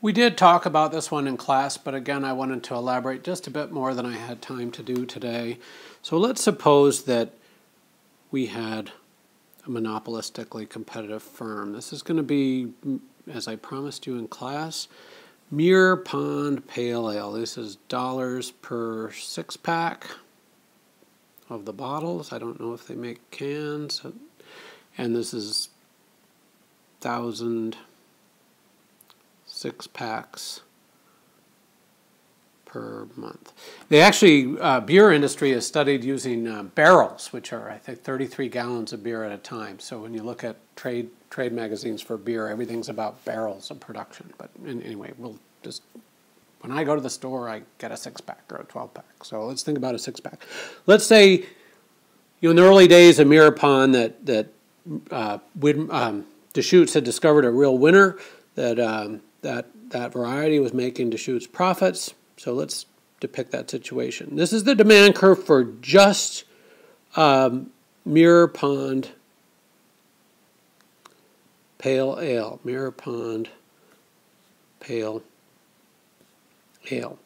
We did talk about this one in class, but again, I wanted to elaborate just a bit more than I had time to do today. So let's suppose that we had a monopolistically competitive firm. This is going to be, as I promised you in class, Muir Pond Pale Ale. This is dollars per 6-pack of the bottles. I don't know if they make cans. And this is 1,000 6-packs per month. They actually, beer industry is studied using barrels, which are, I think, 33 gallons of beer at a time. So when you look at trade magazines for beer, everything's about barrels of production. But anyway, we'll just, when I go to the store, I get a 6-pack or a 12-pack. So let's think about a 6-pack. Let's say, in the early days of Muir Pond, that Deschutes had discovered a real winner, that variety was making Deschutes profits. So let's depict that situation. This is the demand curve for just Muir Pond Pale Ale. Muir Pond Pale Ale.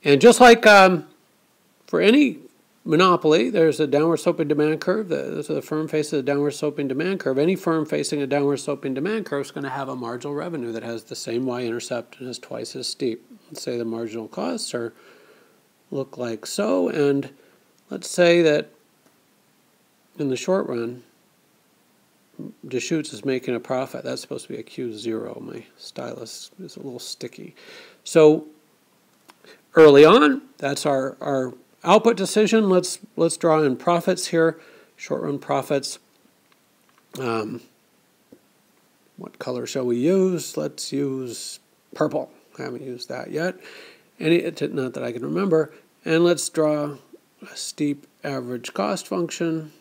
And just like for any monopoly, there's a downward sloping demand curve. The firm faces a downward sloping demand curve. Any firm facing a downward sloping demand curve is going to have a marginal revenue that has the same y-intercept and is twice as steep. Let's say the marginal costs look like so, and let's say that in the short run, Deschutes is making a profit. That's supposed to be a Q0. My stylus is a little sticky. So early on, that's our output decision. Let's draw in profits here, short-run profits. What color shall we use? Let's use purple. I haven't used that yet. Not that I can remember. And let's draw a steep average cost function.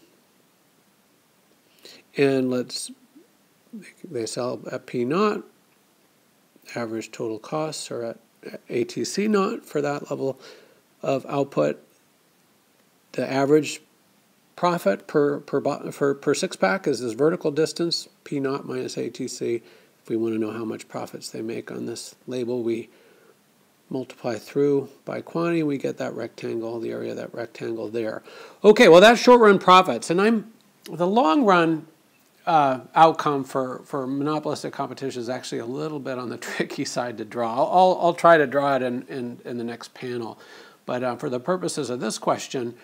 And they sell at P naught. Average total costs are at ATC naught for that level of output. The average profit per 6-pack is this vertical distance, P naught minus ATC. If we want to know how much profits they make on this label, we multiply through by quantity, we get that rectangle, the area of that rectangle there. Okay, well that's short-run profits, and the long-run outcome for monopolistic competition is actually a little bit on the tricky side to draw. I'll try to draw it in the next panel, but for the purposes of this question,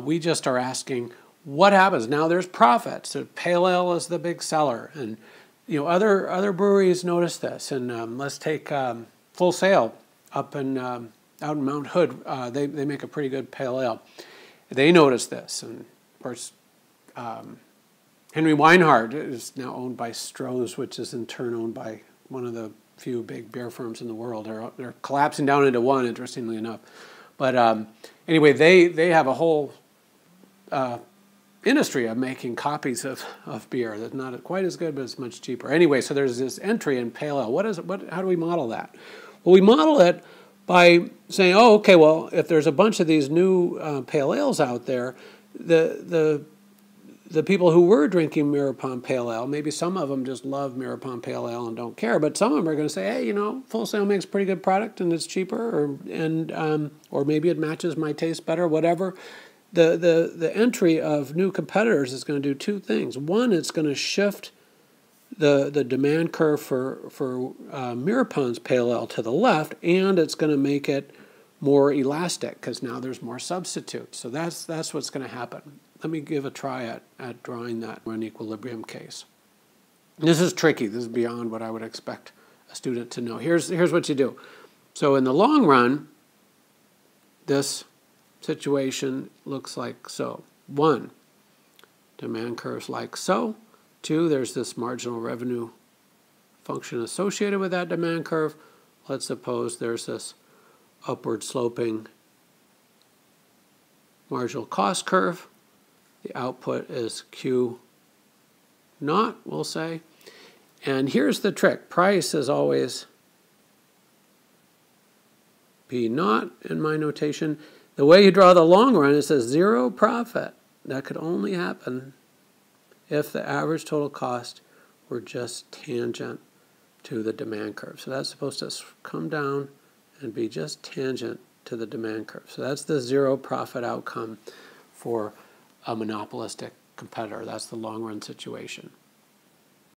we just are asking what happens now. There's profits. So pale ale is the big seller, and other breweries notice this. And let's take Full Sail up in out in Mount Hood. They make a pretty good pale ale. They notice this, and of course Henry Weinhard is now owned by Stroh's, which is in turn owned by one of the few big beer firms in the world. They're collapsing down into one, interestingly enough. But anyway, they have a whole industry of making copies of beer that's not quite as good, but it's much cheaper. Anyway, so there's this entry in pale ale. How do we model that? Well, we model it by saying, oh, okay, well, if there's a bunch of these new pale ales out there, the people who were drinking Muir Pond Pale Ale, maybe some of them just love Muir Pond Pale Ale and don't care, but some of them are going to say, hey, Full Sail makes a pretty good product and it's cheaper, or maybe it matches my taste better, whatever. The entry of new competitors is going to do two things. One, it's going to shift the demand curve for Muir Pond's Pale Ale to the left, and it's going to make it more elastic because now there's more substitutes. So that's what's going to happen. Let me give a try at drawing that in an equilibrium case. This is tricky. This is beyond what I would expect a student to know. Here's what you do. So in the long run, this situation looks like so. 1, demand curves like so. 2, there's this marginal revenue function associated with that demand curve. Let's suppose there's this upward sloping marginal cost curve. The output is Q naught, we'll say. And here's the trick. Price is always P naught in my notation. The way you draw the long run, it says zero profit. That could only happen if the average total cost were just tangent to the demand curve. So that's supposed to come down and be just tangent to the demand curve. So that's the zero profit outcome for a monopolistic competitor. That's the long run situation.